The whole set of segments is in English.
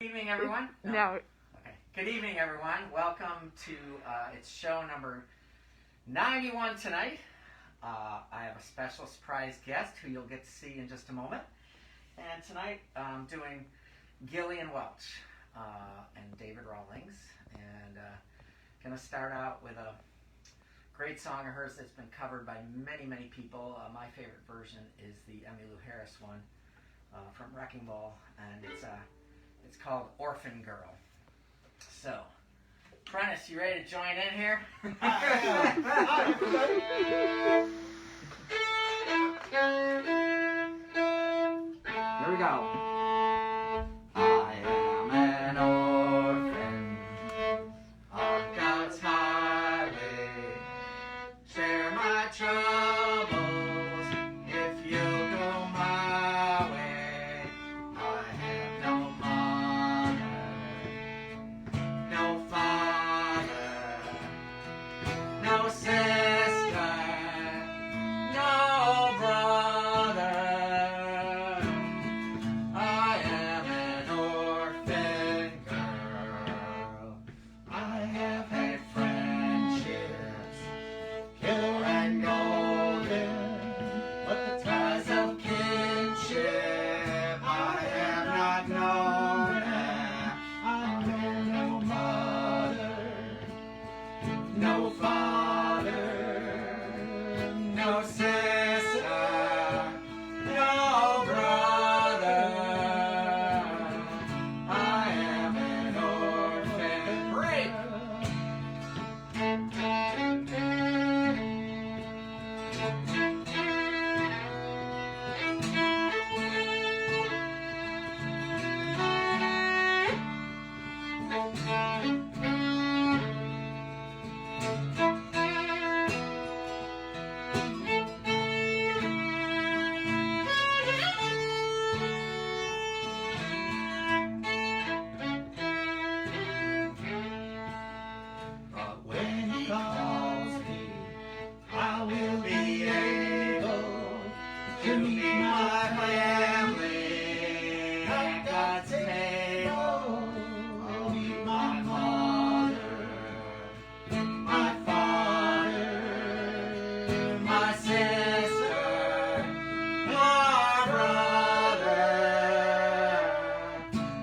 Good evening, everyone. No. Okay. Good evening, everyone. Welcome to it's show number 91 tonight. I have a special surprise guest who you'll get to see in just a moment. And tonight I'm doing Gillian Welch and David Rawlings. And going to start out with a great song of hers that's been covered by many, many people. My favorite version is the Emmylou Harris one from Wrecking Ball, and it's called Orphan Girl. So, Prentice, you ready to join in here? Hi, everybody. Here we go. I am an orphan on God's highway. Share my troubles if you go my way. I have no mother, no father, no sister, no brother. I am an orphan girl. I have had friendships, pure and golden, but the ties of kinship I have not known. I know no mother, no father, no sister, no brother. I am an orphan. Great. But when he calls me, I will be able to meet my family at God's table. I'll meet my mother, my father, my sister, my brother.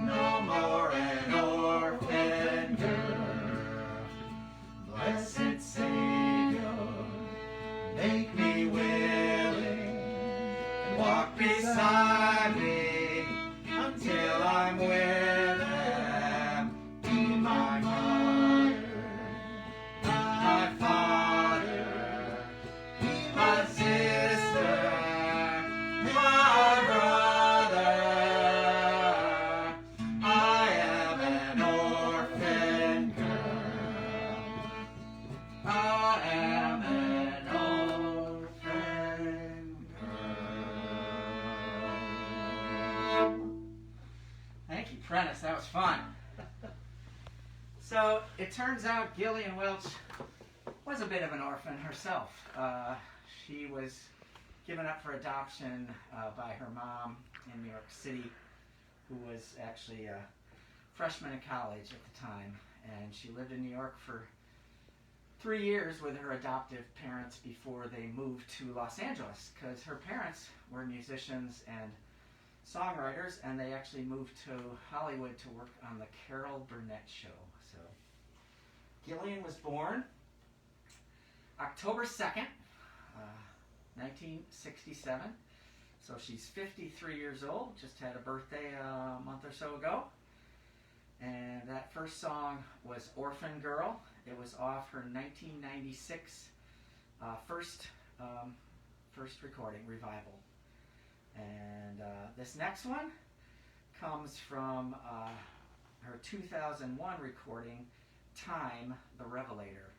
No more an orphan girl. Blessed Savior, make me willing and walk beside me until I'm with them. Be my mother, my father, be my sister, my brother. I am an orphan girl. I am an orphan girl. Thank you, Prentice. That was fun. So it turns out Gillian Welch was a bit of an orphan herself. She was given up for adoption by her mom in New York City, who was actually a freshman in college at the time. And she lived in New York for 3 years with her adoptive parents before they moved to Los Angeles, because her parents were musicians and songwriters, and they actually moved to Hollywood to work on the Carol Burnett show. So Gillian was born October 2nd, 1967. So she's 53 years old, just had a birthday a month or so ago. And that first song was Orphan Girl. It was off her 1996 first recording, Revival. And this next one comes from her 2001 recording, Time, the Revelator.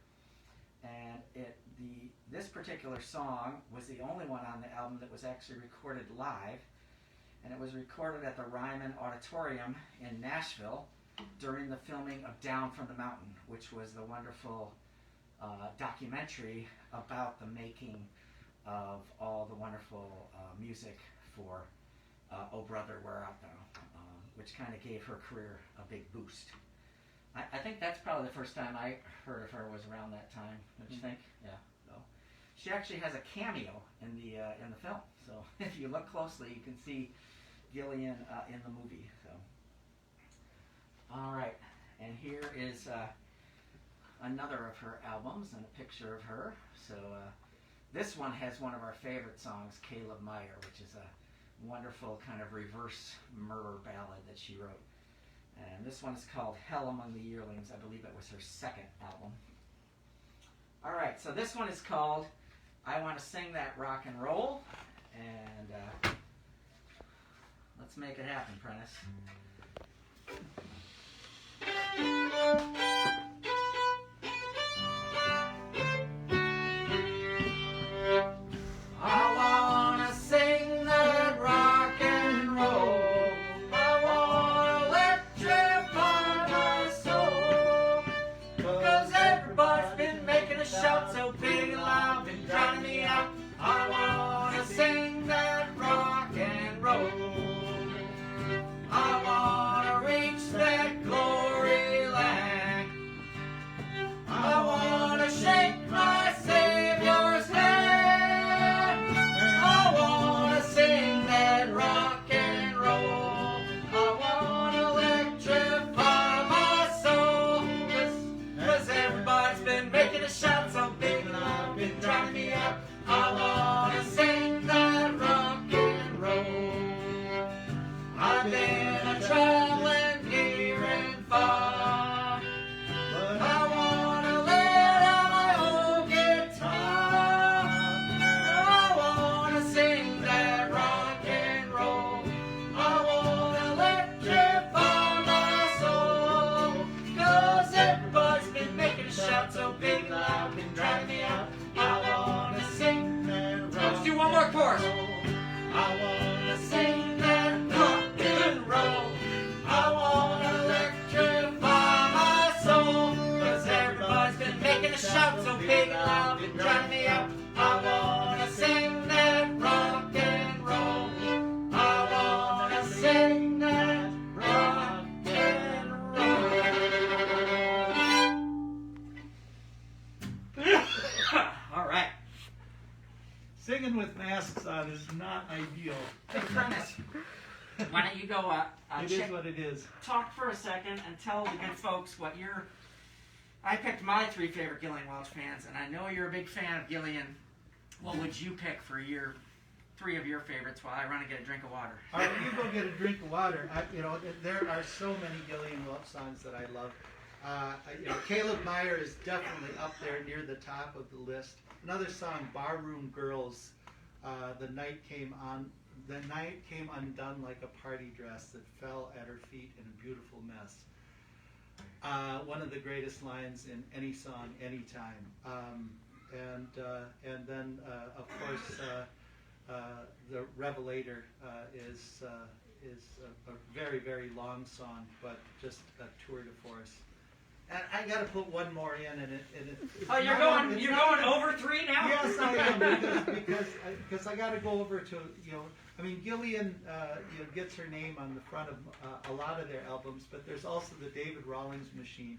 And this particular song was the only one on the album that was actually recorded live. And it was recorded at the Ryman Auditorium in Nashville during the filming of Down from the Mountain, which was the wonderful documentary about the making of all the wonderful music for Oh Brother, Where Art Thou? which kind of gave her career a big boost. I think that's probably the first time I heard of her was around that time. Don't you think? Yeah. So she actually has a cameo in the film. So if you look closely, you can see Gillian in the movie. So all right, and here is another of her albums and a picture of her. So this one has one of our favorite songs, Caleb Meyer, which is a wonderful kind of reverse murder ballad that she wrote. And this one is called Hell Among the Yearlings. I believe it was her second album. All right, so this one is called I Want to Sing That Rock and Roll. And let's make it happen, Prentice. I want to sing that rock and roll. I want to electrify my soul. 'Cause everybody's been making a shout so big and loud, been drowning me out. I want to sing that rock and roll. I want to reach that glory land. I want to shake my Savior's hand. I want to sing that rock and roll. I want to electrify my soul. 'Cause everybody's been making a shout so big and loud, been drowning me out. I want to sing that rock and roll. I've been a traveling near and far, but I want to let out my old guitar. I want to sing that rock and roll. I want to electrify my soul. 'Cause everybody's been making a shout so big and loud, been driving me out. I want to sing that rock. Let's do one more chorus. I want to sing that rock and roll. I want to electrify my soul. 'Cause everybody's been making a shout so big and loud, been driving me out. I want to sing that rock and roll. I want to sing that rock and roll. All right. Singing with masks on is not ideal. Hey, Prentice, why don't you go It is what it is. talk for a second and tell the good folks what your... I picked my three favorite Gillian Welch fans, and I know you're a big fan of Gillian. What would you pick for your three of your favorites while I run and get a drink of water? All right, you go get a drink of water. There are so many Gillian Welch songs that I love. Caleb Meyer is definitely up there near the top of the list. Another song, Barroom Girls. The night came undone like a party dress that fell at her feet in a beautiful mess. One of the greatest lines in any song, anytime. And then, of course, the Revelator is a very, very long song, but just a tour de force. And I got to put one more in, and it's Oh, you're going over three now? Yes, I am, because I got to go over to Gillian gets her name on the front of a lot of their albums, but there's also the David Rawlings Machine,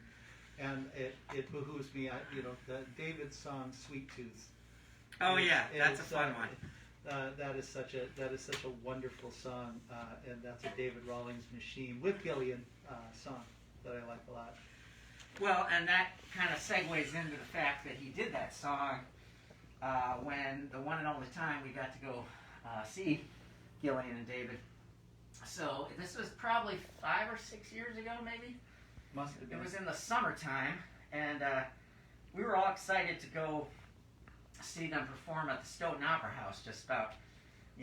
and it behooves me, the David song Sweet Tooth. Oh yeah, that's a fun one. That is such a wonderful song, and that's a David Rawlings Machine with Gillian song that I like a lot. Well, and that kind of segues into the fact that he did that song when the one and only time we got to go see Gillian and David. So this was probably 5 or 6 years ago, maybe. Must have been. It was in the summertime, and we were all excited to go see them perform at the Stoughton Opera House, just about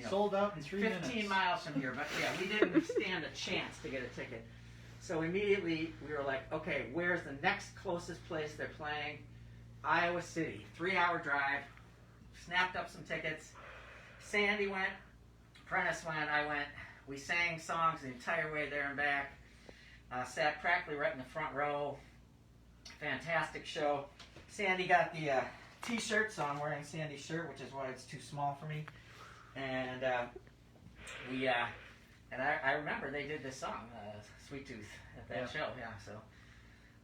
sold out in 3 minutes. 15 miles from here. But yeah, we didn't stand a chance to get a ticket. So immediately we were like, okay, where's the next closest place they're playing? Iowa City, 3-hour drive. Snapped up some tickets. Sandy went, Prentice went, I went. We sang songs the entire way there and back. Sat practically right in the front row. Fantastic show. Sandy got the t-shirt, so I'm wearing Sandy's shirt, which is why it's too small for me. And we And I remember they did this song, Sweet Tooth, at that show. Yeah. So,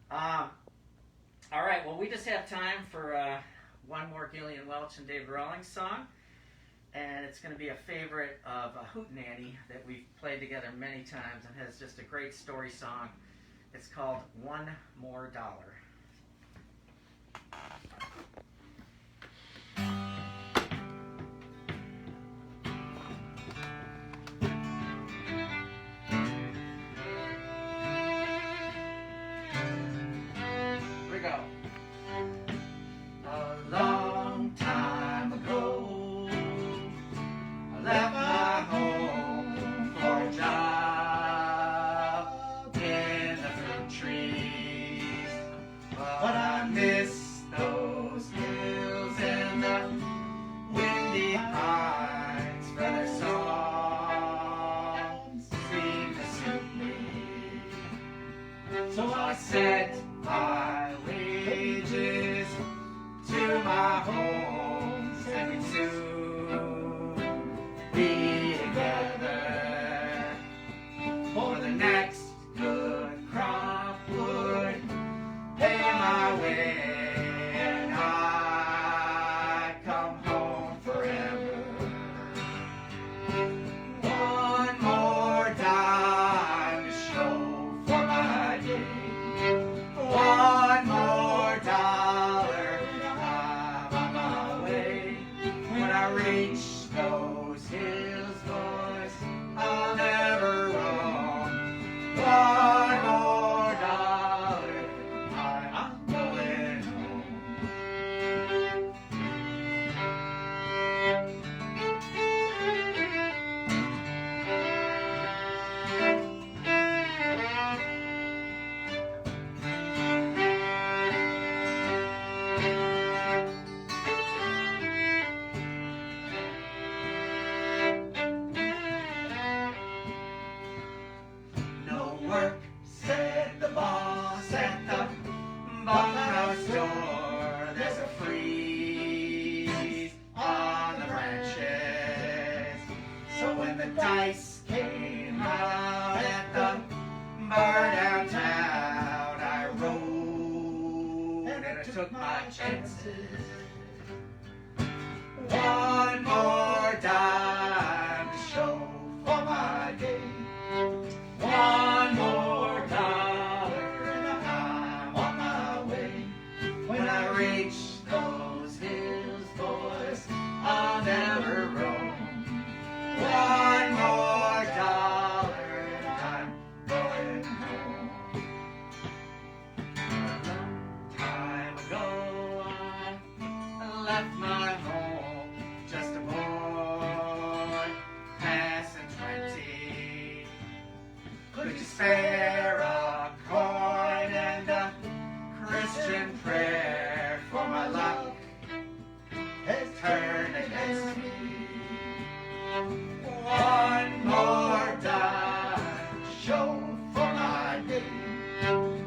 all right. Well, we just have time for one more Gillian Welch and David Rawlings song, and it's going to be a favorite of Hootenanny that we've played together many times, and has just a great story song. It's called One More Dollar. So I set my wages to my home, and we'd soon be together. For the next good crop would pay my way, and I'd come home forever. One more dime to show for my day. One more dollar, I'm on my way. When I reach those hills, boys, I'll never roam. One more dollar, I'm going home. No work, said the boss at the bunkhouse door. There's a freeze on the branches. So when the dice came out at the bar downtown, I rode and I took my chances. One more dime to show for my day. One more dollar and I'm on my way. When I reach those hills, boys, I'll never roam. One more dollar and I'm going home. A long time ago I left my home, just a boy passing 20. Could you spare a coin and a Christian prayer? For my luck has turned against me. One more dime to show for my day.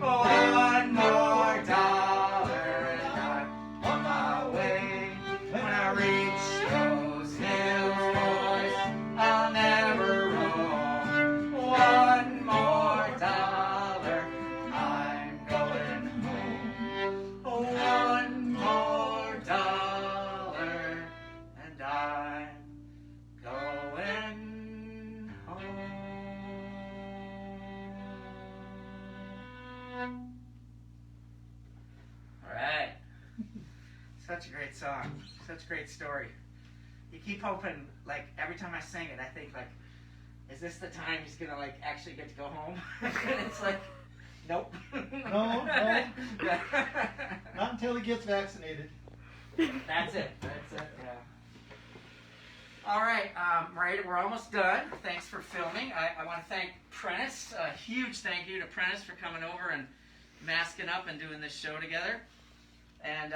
One more dollar and I'm on my way. When I reach those hills, boys, I'll never roam. One more dollar, I'm going home. One more dollar, and I'm going home. All right. Such a great song. Such a great story. You keep hoping, like, every time I sing it, I think, like, is this the time he's going to, like, actually get to go home? And it's like, nope. No. Not until he gets vaccinated. That's it. That's it, yeah. All right, right, we're almost done. Thanks for filming. I want to thank Prentice. A huge thank you to Prentice for coming over and masking up and doing this show together. And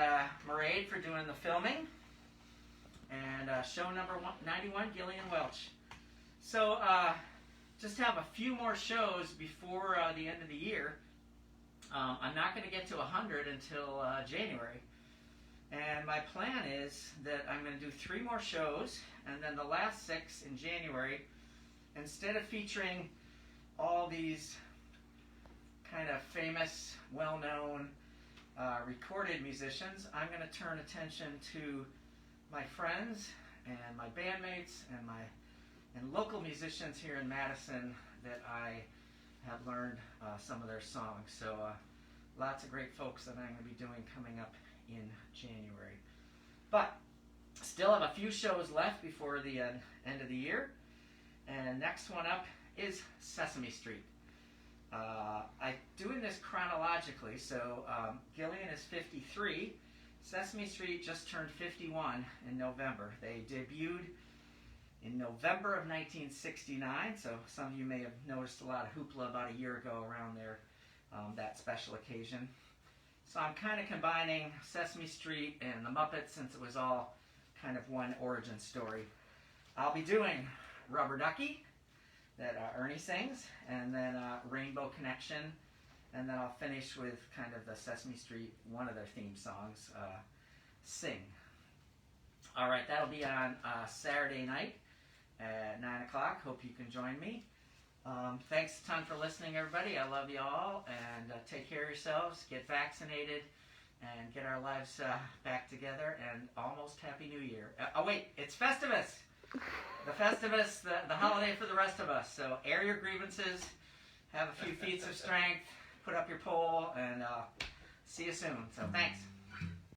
Mairead for doing the filming. And show number 91, Gillian Welch. So just have a few more shows before the end of the year. I'm not going to get to 100 until January. And my plan is that I'm going to do 3 more shows, and then the last 6 in January, instead of featuring all these kind of famous, well-known recorded musicians, I'm going to turn attention to my friends and my bandmates and local musicians here in Madison that I have learned some of their songs. So lots of great folks that I'm going to be doing coming up in January. But still have a few shows left before the end of the year. And next one up is Sesame Street. I'm doing this chronologically, so Gillian is 53. Sesame Street just turned 51 in November. They debuted in November of 1969, so some of you may have noticed a lot of hoopla about a year ago around that special occasion. So I'm kind of combining Sesame Street and the Muppets since it was all kind of one origin story. I'll be doing Rubber Ducky, that Ernie sings, and then Rainbow Connection, and then I'll finish with kind of the Sesame Street, one of their theme songs, Sing. All right, that'll be on Saturday night at 9 o'clock. Hope you can join me. Thanks a ton for listening, everybody. I love you all, and take care of yourselves, get vaccinated, and get our lives back together, and almost Happy New Year. Oh wait, it's Festivus! The Festivus, the holiday for the rest of us. So air your grievances, have a few feats of strength, put up your pole, and see you soon. So thanks.